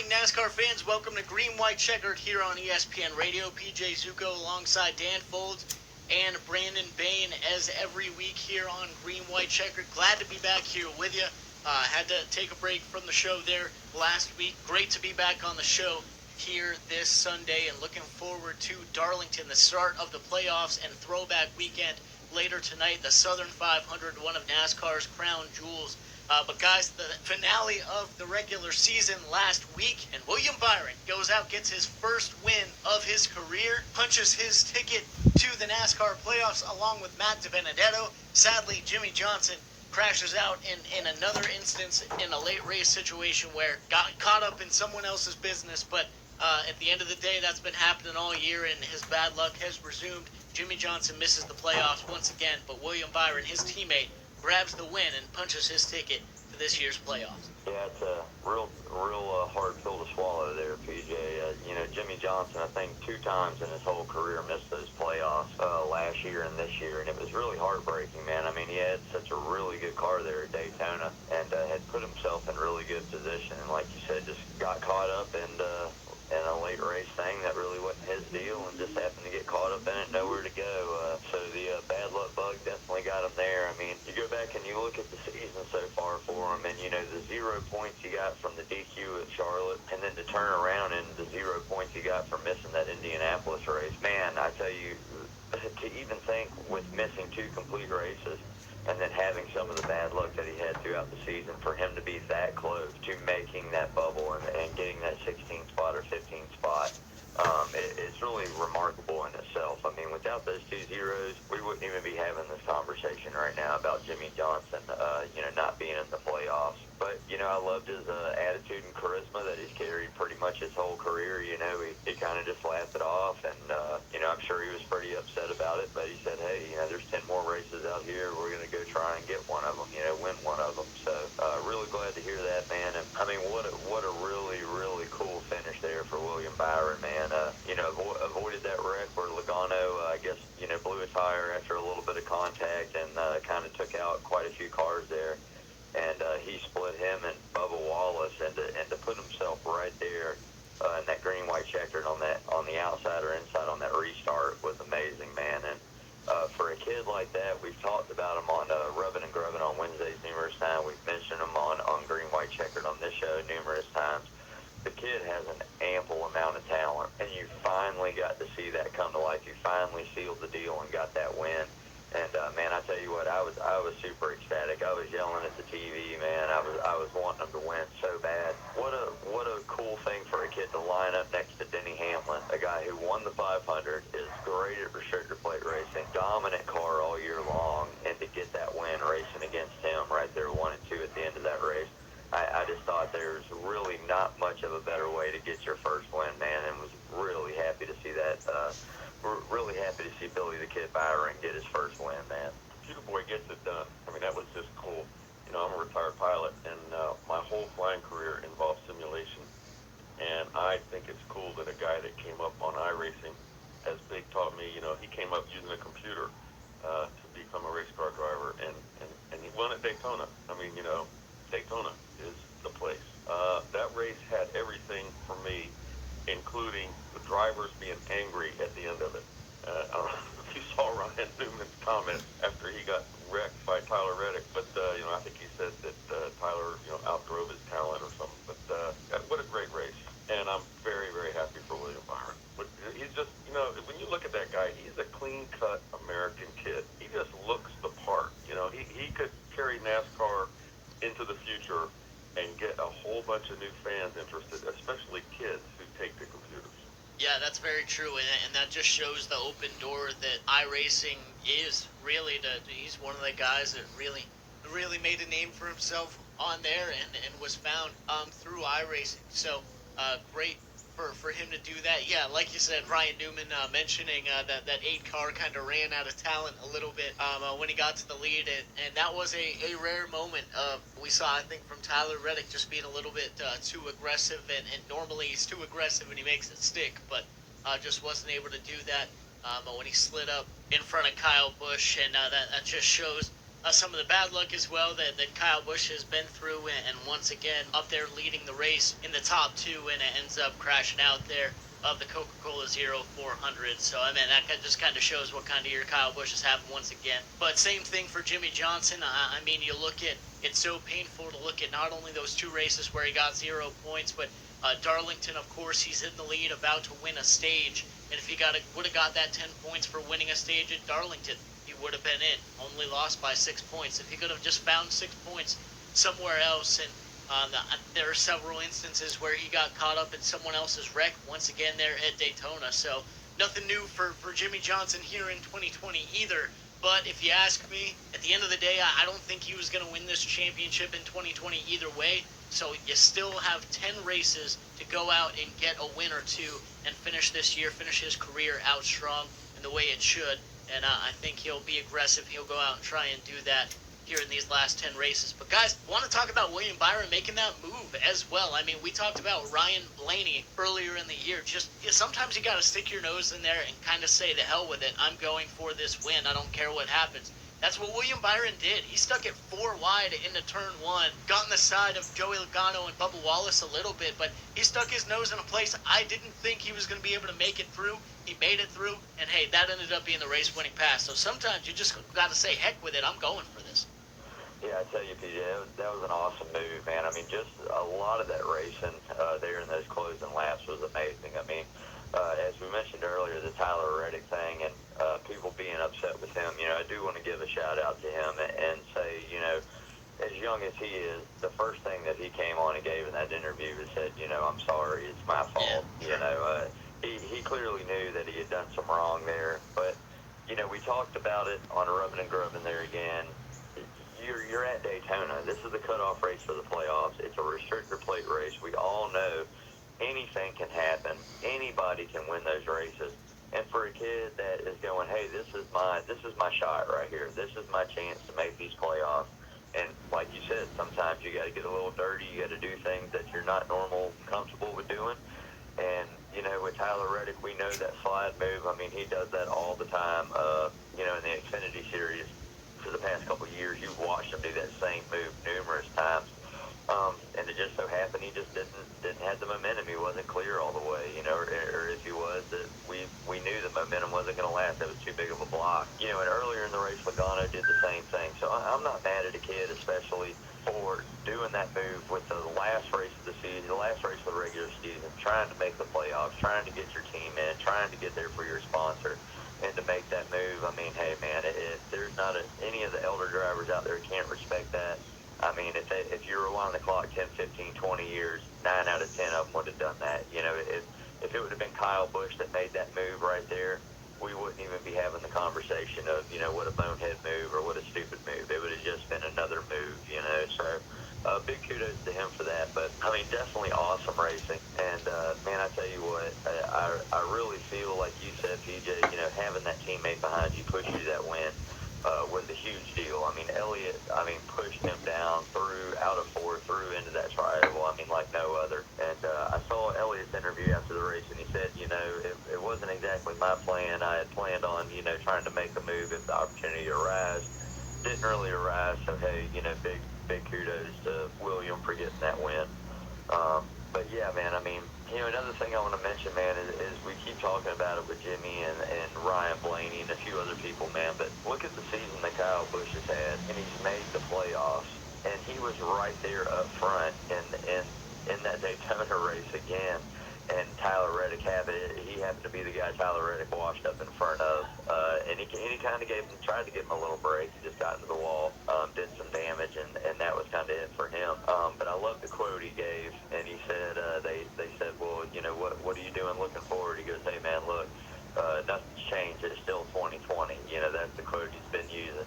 morning, NASCAR fans. Welcome to Green, White Checkered here on ESPN Radio. PJ Zucco alongside Dan Foulds and Brandon Bain as every week here on Green, White Checkered. Glad to be back here with you. Had to take a break from the show there last week. Great to be back on the show here this Sunday and looking forward to Darlington, the start of the playoffs and throwback weekend later tonight, the Southern 500, one of NASCAR's crown jewels. But guys, the finale of the regular season last week, and William Byron goes out, gets his first win of his career, punches his ticket to the NASCAR playoffs along with Matt DiBenedetto. Sadly, Jimmy Johnson crashes out in another instance in a late race situation where got caught up in someone else's business, but at the end of the day, that's been happening all year, and his bad luck has resumed. Jimmy Johnson misses the playoffs once again, but William Byron, his teammate, grabs the win and punches his ticket to this year's playoffs. Yeah, it's a real hard pill to swallow there, PJ. Jimmy Johnson, I think 2 times in his whole career missed those playoffs last year and this year, and it was really heartbreaking, man. I mean, he had such a really good car there at Daytona and had put himself in really good position, and like you said, just got caught up in a late race thing that really wasn't his deal and just happened to get caught up in it, nowhere to go. So the bad luck bug definitely got him there. I mean, you go back and you look at the season so far for him, and the 0 points you got from the DQ at Charlotte, and then to turn around and the 0 points you got from missing that Indianapolis race. Man, I tell you, to even think with missing 2 complete races and then having some of the bad luck that he had throughout the season, for him to be that close to making that bubble and getting that 16th spot or 15th spot, it's really remarkable in itself. I mean, without those 2 zeros, we wouldn't even be having this conversation right now about Jimmy Johnson, not being in the playoffs. But, I loved his attitude and charisma that he's carried pretty much his whole career. He kind of just laughed it off, and, I'm sure he was pretty upset about it, but he said, hey, there's 10 more races out here. We're going to go try and get one of them, win one of them. So, really glad to hear that, man. And, I mean, what a really, really cool finish there for William Byron, man. Avoided that wreck where Logano, I guess, blew a tire after a little bit of contact and kind of took out quite a few cars there. And he split him and Bubba Wallace, and to put himself right there in that green, white checkered on the outside or inside on that restart was amazing, man. And for a kid like that, we've talked about him on Rubbin' and Grubbin' on Wednesdays numerous times. We've mentioned him on Green, White Checkered on this show numerous times. The kid has an ample amount of talent, and you finally got to see that come to life. You finally sealed the deal and got that win. And man, I tell you what, I was super ecstatic. I was yelling at the TV, man. I was wanting him to win so bad. What a cool thing for a kid to line up next to Denny Hamlin, a guy who won the 500, is great at restrictor plate racing, dominant car all year long, and to get that win racing against him right there, 1 and 2 at the end of that race. I just thought there's really not much of a better way to get your first win, man, and was really happy to see that. We're really happy to see Billy the Kid Byron get his first win, man. Computer boy gets it done. I mean, that was just cool. I'm a retired pilot, and my whole flying career involved simulation. And I think it's cool that a guy that came up on iRacing, as Big taught me, he came up using a computer to become a race car driver, and he won at Daytona. I mean, Daytona is the place. That race had everything for me, including the drivers being angry at the end of it. I don't know if you saw Ryan Newman's comment after he got wrecked by Tyler Reddick, but I think he said that Tyler outdrove his talent or something. But what a great race, and I'm very, very happy for William Byron. But he's just, when you look at that guy, he's a clean-cut American kid. He just looks the part. He could carry NASCAR into the future and get a whole bunch of new fans interested, especially kids who take to computers. Yeah, that's very true, and that just shows the open door that iRacing is really. He's one of the guys that really made a name for himself on there and was found through iRacing. So great for him to do that. Yeah, like you said, Ryan Newman mentioning that 8 car kind of ran out of talent a little bit when he got to the lead, and that was a rare moment we saw, I think, from Tyler Reddick just being a little bit too aggressive, and normally he's too aggressive and he makes it stick, but just wasn't able to do that when he slid up in front of Kyle Busch, and that just shows some of the bad luck as well that Kyle Busch has been through, and once again up there leading the race in the top two, and it ends up crashing out there of the Coca-Cola Zero 400. So, I mean, that just kind of shows what kind of year Kyle Busch is having once again. But same thing for Jimmy Johnson. I mean, you look at, it's so painful to look at not only those two races where he got 0 points, but Darlington, of course, he's in the lead, about to win a stage. And if he would have got that 10 points for winning a stage at Darlington, he would have been in. Only lost by 6 points. If he could have just found 6 points somewhere else, and there are several instances where he got caught up in someone else's wreck once again there at Daytona. So nothing new for Jimmy Johnson here in 2020 either. But if you ask me, at the end of the day, I don't think he was going to win this championship in 2020 either way. So you still have 10 races to go out and get a win or two and finish this year, finish his career out strong in the way it should. And I think he'll be aggressive. He'll go out and try and do that here in these last 10 races. But guys, I want to talk about William Byron making that move as well. I mean, we talked about Ryan Blaney earlier in the year. Sometimes you got to stick your nose in there and kind of say, to hell with it. I'm going for this win. I don't care what happens. That's what William Byron did. He stuck it 4 wide into turn 1, got on the side of Joey Logano and Bubba Wallace a little bit, but he stuck his nose in a place I didn't think he was going to be able to make it through. He made it through, and hey, that ended up being the race-winning pass. So sometimes you just got to say, heck with it, I'm going for this. Yeah, I tell you, PJ, that was an awesome move, man. I mean, just a lot of that racing there in those closing laps was amazing. I mean, as we mentioned earlier, the Tyler Reddick thing and people being upset with him, I do want to give a shout-out to him and say, as young as he is, the first thing that he came on and gave in that interview was said, I'm sorry, it's my fault. Yeah. He clearly knew that he had done some wrong there, but, we talked about it on Rubbing and Grubbing there again. You're at Daytona. This is the cutoff race for the playoffs. It's a restrictor plate race. We all know anything can happen. Anybody can win those races. And for a kid that is going, hey, this is my shot right here. This is my chance to make these playoffs. And like you said, sometimes you got to get a little dirty. You got to do things that you're not comfortable with doing. And with Tyler Reddick, we know that slide move. I mean, he does that all the time. In the Xfinity Series. For the past couple of years, you've watched him do that same move numerous times, and it just so happened he just didn't have the momentum. He wasn't clear all the way, or if he was, that we knew the momentum wasn't going to last. It was too big of a block, and earlier in the race, Logano did the same thing. So I'm not mad at a kid, especially for doing that move with the last race of the season, the last race of the regular season, trying to make the playoffs, trying to get your team in, trying to get there for your sponsor. And to make that move, I mean, hey, man, there's not any of the elder drivers out there can't respect that. I mean, if you rewind the clock 10, 15, 20 years, 9 out of 10 of them would have done that. If it would have been Kyle Busch that made that move right there, we wouldn't even be having the conversation of, what a bonehead move or what a stupid move. It would have just been another move, So big kudos to him for that. But, I mean, definitely awesome racing. And, man, I tell you what, I really feel like you said, PJ, having that teammate behind you push you to that win was a huge deal. I mean, Elliott, pushed him down out of 4, through into that triangle, like no other. And I saw Elliott's interview after the race, and he said, it wasn't exactly my plan. I had planned on, trying to make a move if the opportunity arose. Didn't really arise, so, hey, big kudos to William for getting that win. But yeah, man, another thing I want to mention, man, is we keep talking about it with Jimmy and Ryan Blaney and a few other people, man, but look at the season that Kyle Busch has had, and he's made the playoffs, and he was right there up front in that Daytona race again, and Tyler Reddick he happened to be the guy Tyler Reddick washed up in front of, and he kind of tried to give him a little break. He just got into the wall, did some damage, and that was kind of it for him. But I love the quote he gave, and he said, they said, well, what are you doing looking forward? He goes, hey, man, look, nothing's changed. It's still 2020. That's the quote he's been using,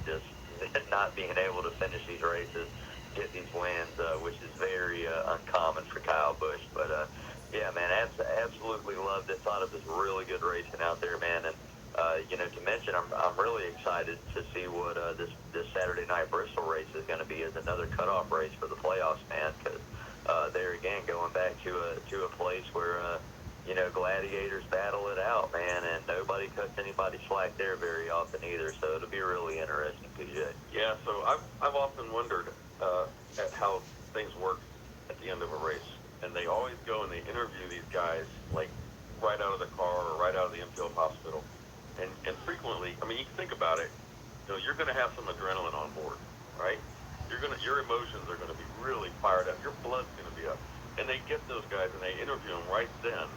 just not being able to finish these races, get these wins, which is very uncommon for Kyle Busch. But, yeah, man, absolutely loved it. Thought it was really good racing out there, man. And, to mention, I'm really excited to see what this Saturday night Bristol race is going to be as another cutoff race for the playoffs, man. Because there again, going back to a place where gladiators battle it out, man, and nobody cuts anybody slack there very often either. So it'll be really interesting, PJ. Yeah, so I've often wondered at how things work at the end of a race, and they always go and they interview these guys like right out of the car or right out of the infield hospital, and frequently, I mean, you can think about it, you're going to have some adrenaline on board, right? Your emotions are going to be really fired up. Your blood's going to be up, and they get those guys and they interview them right then.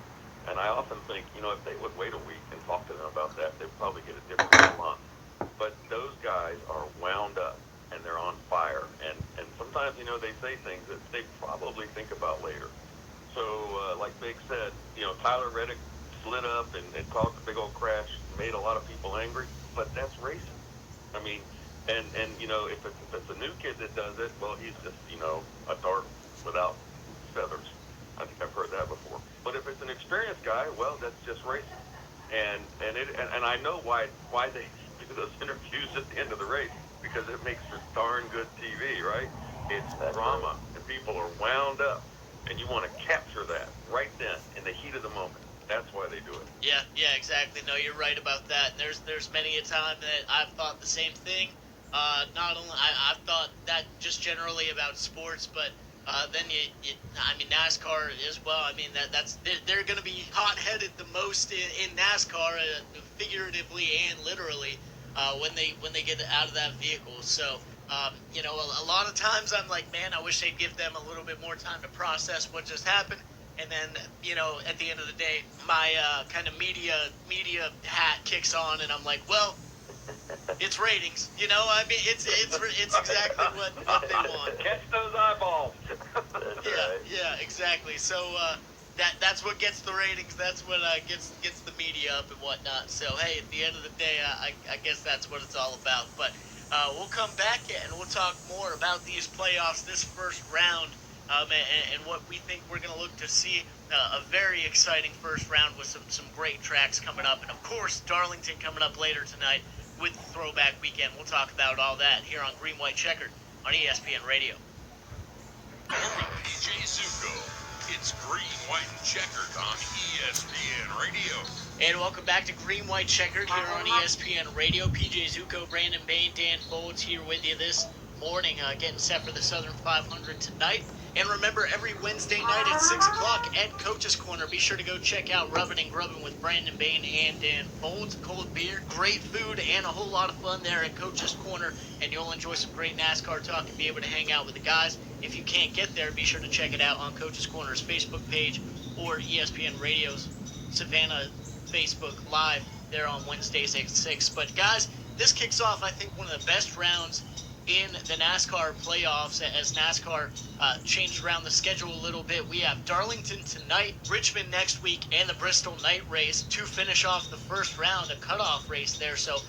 And I often think, if they would wait a week and talk to them about that, they'd probably get a different response. But those guys are wound up and they're on fire. And sometimes, they say things that they probably think about later. So, like Big said, Tyler Reddick slid up and caused a big old crash, made a lot of people angry. But that's racing. I mean, and if it's a new kid that does it, well, he's just, a dart without feathers. I think I've heard that before. But if it's an experienced guy, well, that's just racing. And I know why they do those interviews at the end of the race, because it makes for darn good TV, right? It's drama, and people are wound up, and you want to capture that right then in the heat of the moment. That's why they do it. Yeah, exactly. No, you're right about that. There's many a time that I've thought the same thing. Not only I've thought that just generally about sports, but then I mean NASCAR as well. I mean they're going to be hot-headed the most in NASCAR, figuratively and literally, when they get out of that vehicle. So a lot of times I'm like, man, I wish they'd give them a little bit more time to process what just happened. And then, at the end of the day, my kind of media hat kicks on, and I'm like, well, it's ratings. I mean, it's exactly what they want. Catch those eyeballs. Yeah, exactly. So that's what gets the ratings. That's what gets the media up and whatnot. So hey, at the end of the day, I guess that's what it's all about. But we'll come back and we'll talk more about these playoffs, this first round. And what we think we're going to look to see a very exciting first round with some great tracks coming up. And, of course, Darlington coming up later tonight with the Throwback Weekend. We'll talk about all that here on Green, White, Checkered on ESPN Radio. I'm PJ Zucco. It's Green, White, and Checkered on ESPN Radio. And welcome back to Green, White, Checkered here on ESPN Radio. PJ Zucco, Brandon Bain, Dan Foulds here with you this morning, getting set for the Southern 500 tonight. And remember, every Wednesday night at 6 o'clock at Coach's Corner, be sure to go check out Rubbin' and Grubbin' with Brandon Bain and Dan Foulds. Cold beer, great food, and a whole lot of fun there at Coach's Corner. And you'll enjoy some great NASCAR talk and be able to hang out with the guys. If you can't get there, be sure to check it out on Coach's Corner's Facebook page or ESPN Radio's Savannah Facebook Live there on Wednesdays at 6. But guys, this kicks off, I think, one of the best rounds in the NASCAR playoffs as NASCAR changed around the schedule a little bit. We have Darlington tonight, Richmond next week, and the Bristol night race to finish off the first round, a cutoff race there. So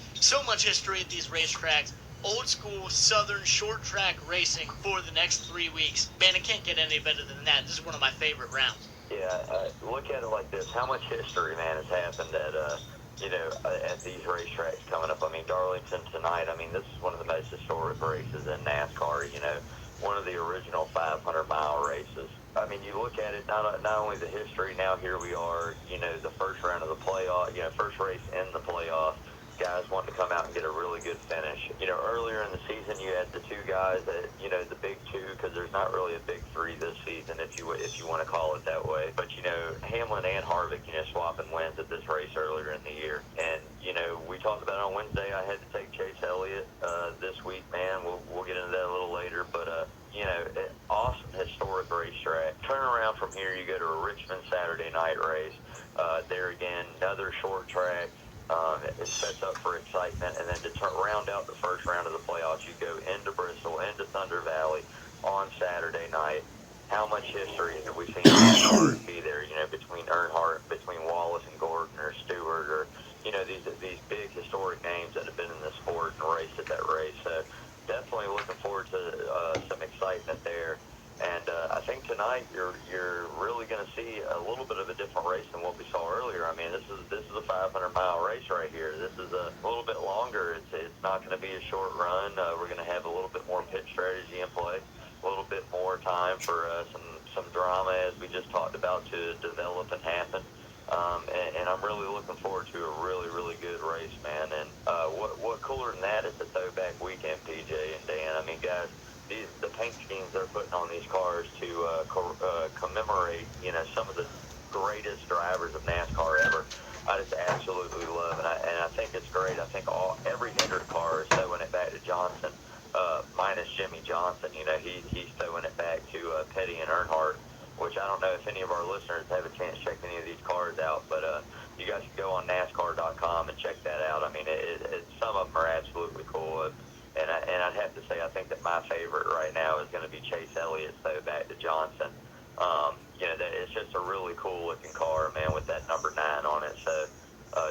much history at these racetracks. Old school Southern short track racing for the next 3 weeks. Man, it can't get any better than that. This is one of my favorite rounds. Yeah, look at it like this. How much history, man, has happened at these racetracks coming up. I mean, Darlington tonight, I mean, this is one of the most historic races in NASCAR, one of the original 500-mile races. I mean, you look at it, not only the history, now here we are, the first round of the playoff, first race in the playoffs. Guys want to come out and get a really good finish. Earlier in the season, you had the two guys that, the big two, because there's not really a big three this season, if you want to call it that way. But, Hamlin and Harvick, swapping wins at this race earlier in the year. And, we talked about it on Wednesday. I had to take Chase Elliott this week, man. We'll get into that a little later. But, awesome historic racetrack. Turn around from here, you go to a Richmond Saturday night race. There again, another short track. It sets up for excitement, and then to round out the first round of the playoffs, you go into Bristol, into Thunder Valley on Saturday night. How much history have we seen NASCAR be there, between Earnhardt, between Wallace and Gordon or Stewart, or, these big historic names that have been in the sport and raced at that race. So definitely looking forward to some excitement there. And I think tonight you're really going to see a little bit of a different race than what we saw earlier. I mean, this is a 500-mile race right here. This is a little bit longer. It's not going to be a short run. We're going to have a little bit more pit strategy in play, a little bit more time for some drama, as we just talked about, to develop and happen. and I'm really looking forward to a really, really good race, man. And what cooler than that is the throwback weekend, PJ and Dan. I mean, guys, the paint schemes they're putting on these cars to commemorate, some of the greatest drivers of NASCAR ever. I just absolutely love, and I think it's great. I think every Hendrick car is throwing it back to Johnson, minus Jimmy Johnson. He's throwing it back to Petty and Earnhardt, which I don't know if any of our listeners have a chance to check any of these cars out, but you guys can go on NASCAR.com and check that out. I mean, some of them are absolutely cool, and I'd have to say I think that my favorite right now is going to be Chase Elliott's back to Johnson. It's just a really cool looking car, man, with that number 9 on it. So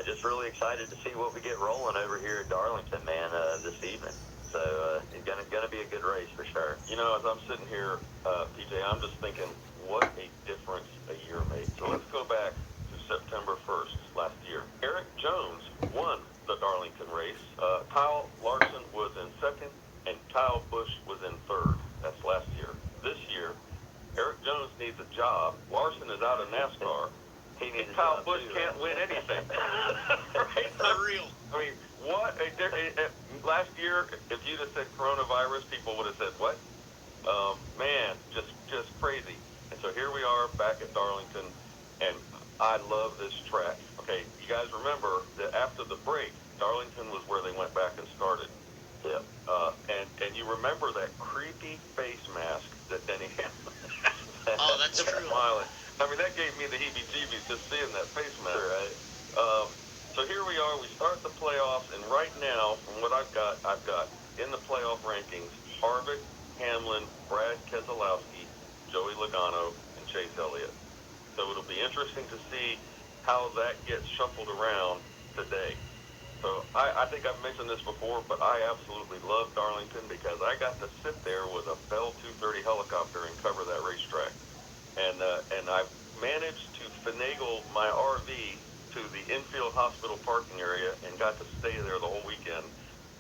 just really excited to see what we get rolling over here at Darlington, man, this evening. So it's gonna be a good race for sure. As I'm sitting here, PJ, I'm just thinking what a difference a year made. So let's go back to September 1st last year. Eric Jones won the Darlington race. Kyle Larson was in second, and Kyle Busch was in third. That's last year. This year, Eric Jones needs a job. Larson is out of NASCAR. And Kyle Busch can't win anything. Right? For real. I mean, what a difference. Last year, if you'd have said coronavirus, people would have said, what? Man, just crazy. And so here we are back at Darlington, and I love this track. Okay, you guys remember that after the break, Darlington was where they went back and started. Yeah. And you remember that creepy face mask that Denny had. Oh, that's true. Smiling. I mean, that gave me the heebie-jeebies just seeing that face mask. Right. So here we are. We start the playoffs, and right now, from what I've got in the playoff rankings, Harvick, Hamlin, Brad Keselowski, Joey Logano, and Chase Elliott. So it'll be interesting to see how that gets shuffled around today. So I think I've mentioned this before, but I absolutely love Darlington because I got to sit there with a Bell 230 helicopter and cover that racetrack. And I managed to finagle my RV to the infield hospital parking area and got to stay there the whole weekend.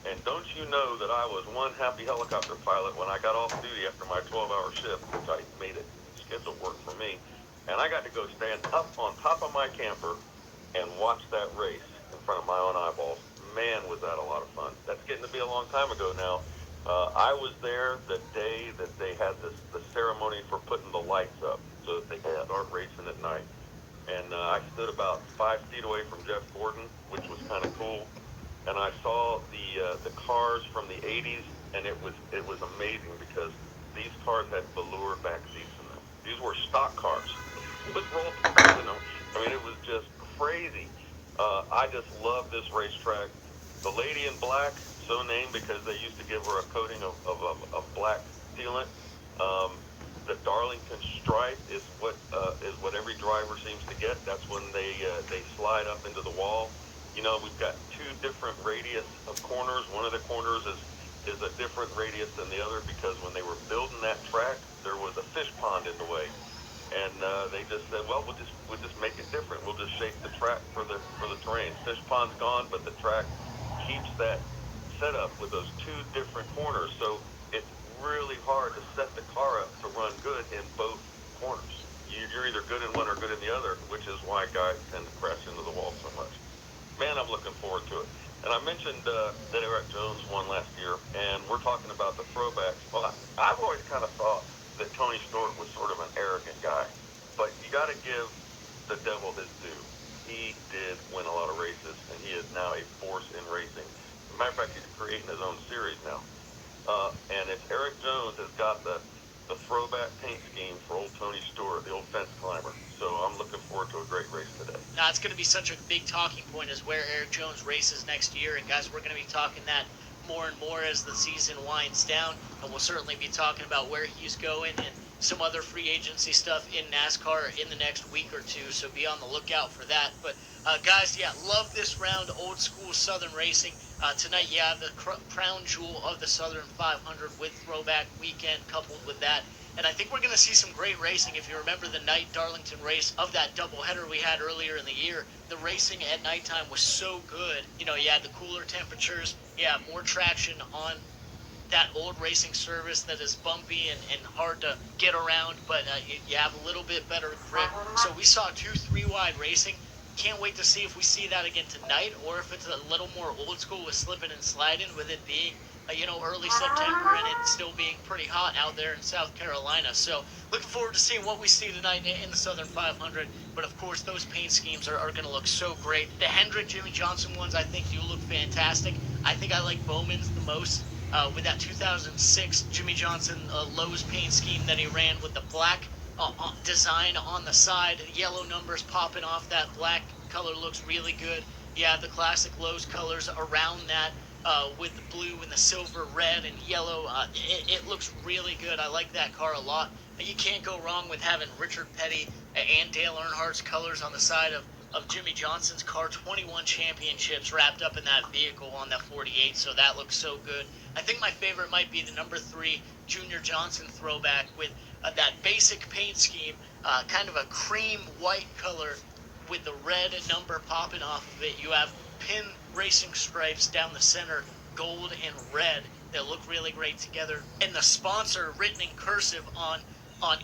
And don't you know that I was one happy helicopter pilot when I got off duty after my 12-hour shift, which I made it schedule work for me. And I got to go stand up on top of my camper and watch that race in front of my own eyeballs. Man, was that a lot of fun. That's getting to be a long time ago now. I was there the day that they had the ceremony for putting the lights up so that they could start racing at night. And I stood about 5 feet away from Jeff Gordon, which was kind of cool. And I saw the cars from the 80s, and it was amazing because these cars had velour back seats in them. These were stock cars with roll cars in them. I mean, it was just crazy. I just love this racetrack. The Lady in Black, so named because they used to give her a coating of black sealant. The Darlington stripe is what every driver seems to get. That's when they slide up into the wall. We've got 2 different radius of corners. One of the corners is a different radius than the other because when they were building that track, there was a fish pond in the way, and they just said, well, we'll just make it different. We'll just shape the track for the terrain. Fish pond's gone, but the track keeps that setup with those 2 different corners. So it's really hard to set the car up to run good in both corners. You're either good in one or good in the other, which is why guys tend to crash into the wall so much. Man, I'm looking forward to it. And I mentioned that Eric Jones won last year, and we're talking about the throwbacks. Well, I've always kind of thought that Tony Stewart was sort of an arrogant guy, but you got to give the devil his due. He did win a lot of races, and he is now a force in racing. As a matter of fact, he's creating his own series now. And if Eric Jones has got the throwback paint scheme for old Tony Stewart, the old fence climber. So I'm looking forward to a great race today. Now, it's going to be such a big talking point is where Eric Jones races next year. And, guys, we're going to be talking that more and more as the season winds down. And we'll certainly be talking about where he's going and some other free agency stuff in NASCAR in the next week or 2. So be on the lookout for that. But, guys, love this round, old school Southern racing. Tonight, the crown jewel of the Southern 500 with throwback weekend coupled with that. And I think we're going to see some great racing. If you remember the night Darlington race of that doubleheader we had earlier in the year, the racing at nighttime was so good. You had the cooler temperatures, more traction on that old racing service that is bumpy and hard to get around, but you have a little bit better grip. So we saw 2 3-wide racing. Can't wait to see if we see that again tonight, or if it's a little more old school with slipping and sliding, with it being early September and it still being pretty hot out there in South Carolina. So looking forward to seeing what we see tonight in the Southern 500. But of course, those paint schemes are going to look so great. The Hendrick Jimmy Johnson ones, I think, do look fantastic. I think I like Bowman's the most, with that 2006 Jimmy Johnson Lowe's paint scheme that he ran with the black design on the side, yellow numbers popping off that black color looks really good. Yeah, the classic Lowe's colors around that, with the blue and the silver, red and yellow. It looks really good. I like that car a lot. You can't go wrong with having Richard Petty and Dale Earnhardt's colors on the side of Jimmy Johnson's car. 21 championships wrapped up in that vehicle on that 48, so that looks so good. I think my favorite might be the number 3 Junior Johnson throwback with that basic paint scheme, kind of a cream white color with the red number popping off of it. You have pin racing stripes down the center, gold and red, that look really great together. And the sponsor written in cursive on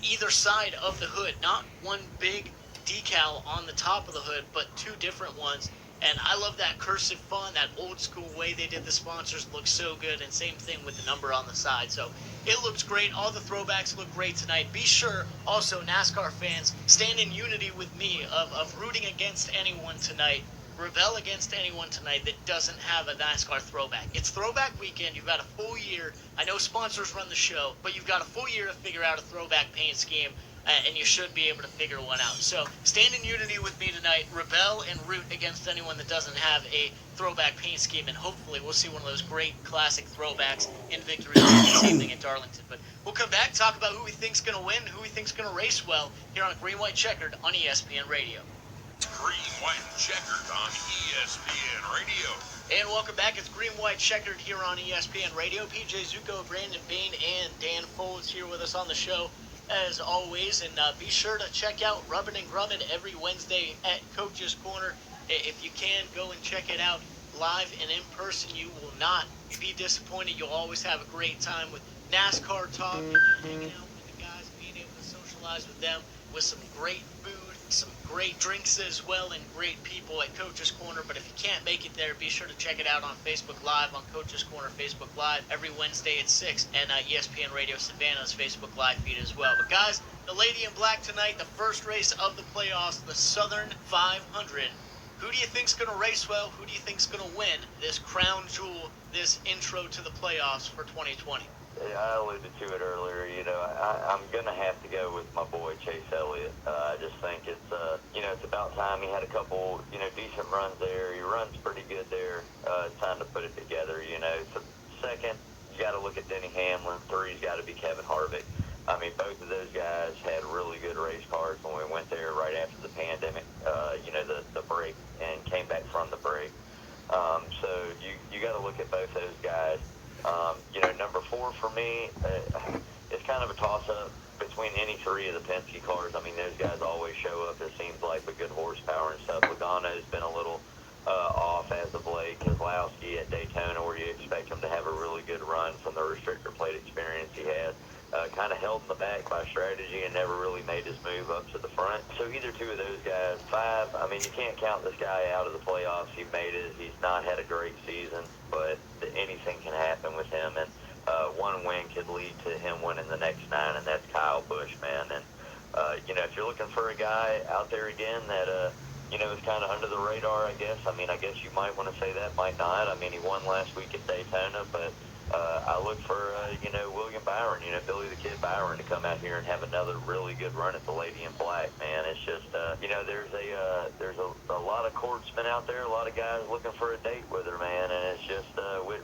either side of the hood. Not one big decal on the top of the hood, but 2 different ones. And I love that cursive font, that old school way they did the sponsors looks so good. And same thing with the number on the side. So it looks great. All the throwbacks look great tonight. Be sure also, NASCAR fans, stand in unity with me of rooting against anyone tonight. Rebel against anyone tonight that doesn't have a NASCAR throwback. It's throwback weekend. You've got a full year. I know sponsors run the show, but you've got a full year to figure out a throwback paint scheme, and you should be able to figure one out. So stand in unity with me tonight. Rebel and root against anyone that doesn't have a throwback paint scheme, and hopefully we'll see one of those great classic throwbacks in victory lane. Same thing in Darlington. But we'll come back, talk about who we think's going to win, who we think's going to race well here on Green White Checkered on ESPN Radio. Green, White, and Checkered on ESPN Radio. And welcome back. It's Green, White, Checkered here on ESPN Radio. PJ Zucco, Brandon Bain, and Dan Foulds here with us on the show, as always. And be sure to check out Rubbin' and Grubbin' every Wednesday at Coach's Corner. If you can, go and check it out live and in person. You will not be disappointed. You'll always have a great time with NASCAR talk, and hanging out with the guys, being able to socialize with them with some great food, some great drinks as well, and great people at Coach's Corner. But if you can't make it there, be sure to check it out on Facebook Live, on Coach's Corner Facebook Live, every Wednesday at 6, and ESPN Radio Savannah's Facebook Live feed as well. But guys, the Lady in Black tonight, the first race of the playoffs, the Southern 500. Who do you think's going to race well? Who do you think's going to win this crown jewel, this intro to the playoffs for 2020? I alluded to it earlier. I'm going to have to go with my boy Chase Elliott. I just think it's it's about time. He had a couple, decent runs there. He runs pretty good there. It's time to put it together. So second, you got to look at Denny Hamlin. Three's got to be Kevin Harvick. I mean, both of those guys had really good race cars when we went there right after the pandemic, the break, and came back from the break. So you got to look at both those guys. Number 4 for me, it's kind of a toss-up between any 3 of the Penske cars. I mean, those guys always show up, it seems like, with good horsepower and stuff. Logano's been a little off as of late. Keselowski at Daytona, where you expect him to have a really good run from the restrictor plate experience he had, kind of held in the back by strategy and never really made his move up to the front. So either 2 of those guys. 5, I mean, you can't count this guy out of the playoffs. He made it. He's not had a great season, but anything can happen with him, and one win could lead to him winning the next 9, and that's Kyle Busch, man. And if you're looking for a guy out there again that is kind of under the radar, I guess you might want to say that, might not. I mean, he won last week at Daytona, but I look for William Byron, Billy the Kid Byron, to come out here and have another really good run at the Lady in Black, man. It's just there's a lot of courtsmen out there, a lot of guys looking for a date with her, man, and it's just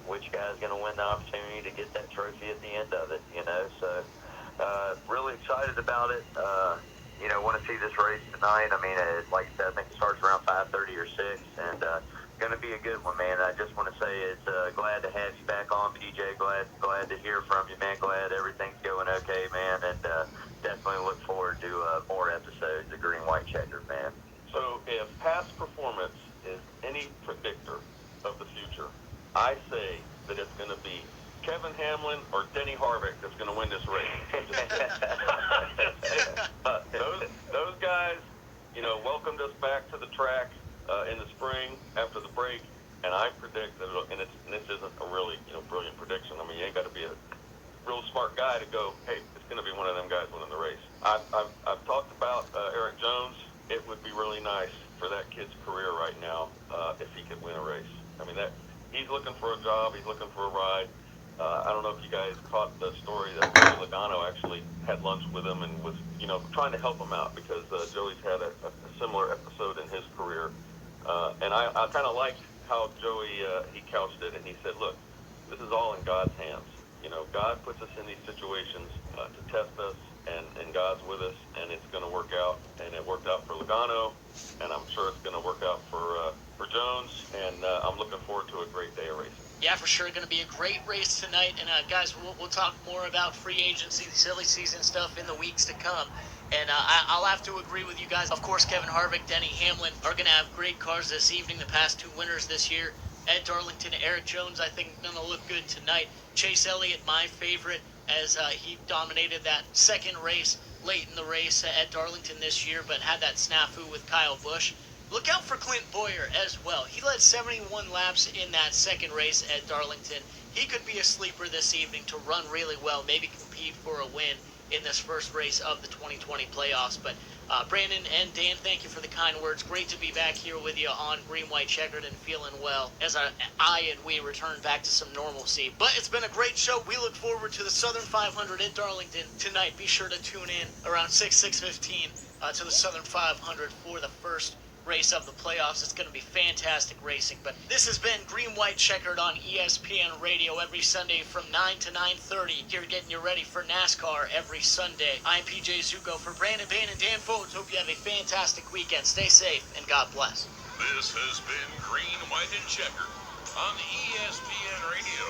which guy's going to win the opportunity to get that trophy at the end of it, So really excited about it. Want to see this race tonight. I mean, like I said, I think it starts around 5:30 or 6, and going to be a good one, man. I just want to say it's glad to have you back on, PJ. Glad to hear from you, man. Glad everything's going okay, man, and definitely look forward to more episodes of Green, White, Checkered, man. So if past performance is any predictor of the future, I say that it's going to be Kevin Hamlin or Denny Harvick that's going to win this race. Those guys, welcomed us back to the track in the spring after the break, and I predict that and this isn't a really brilliant prediction. I mean, you ain't got to be a real smart guy to go, hey, it's going to be one of them guys winning the race. I've talked about Eric Jones. It would be really nice for that kid's career right now if he could win a race. I mean, he's looking for a job. He's looking for a ride. I don't know if you guys caught the story that Joey Logano actually had lunch with him and was, trying to help him out because Joey's had a similar episode in his career. And I kind of liked how Joey, he couched it, and he said, look, this is all in God's hands. God puts us in these situations to test us, and God's with us, and it's going to work out. And it worked out for Logano, and I'm sure it's going to work out for Jones, and I'm looking forward to a great day of racing. Yeah, for sure. Going to be a great race tonight. And guys, we'll talk more about free agency, silly season stuff in the weeks to come. And I'll have to agree with you guys. Of course, Kevin Harvick, Denny Hamlin are going to have great cars this evening. The past two winners this year, Ed Darlington, Eric Jones, I think going to look good tonight. Chase Elliott, my favorite, as he dominated that second race late in the race at Darlington this year, but had that snafu with Kyle Busch. Look out for Clint Boyer as well. He led 71 laps in that second race at Darlington. He could be a sleeper this evening to run really well, maybe compete for a win in this first race of the 2020 playoffs. But Brandon and Dan, thank you for the kind words. Great to be back here with you on Green, White, Checkered and feeling well as I and we return back to some normalcy. But it's been a great show. We look forward to the Southern 500 at Darlington tonight. Be sure to tune in around 6:15 to the Southern 500 for the first race of the playoffs. It's going to be fantastic racing. But this has been Green, White, Checkered on ESPN Radio every Sunday from 9 to 9:30. Here getting you ready for NASCAR every Sunday. I'm PJ Zucco for Brandon Bain and Dan Foulds. Hope you have a fantastic weekend. Stay safe and God bless. This has been Green, White, and Checkered on ESPN Radio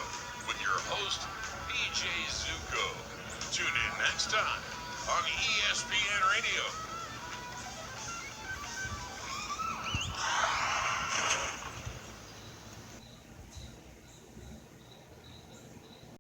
with your host, PJ Zucco. Tune in next time on ESPN Radio.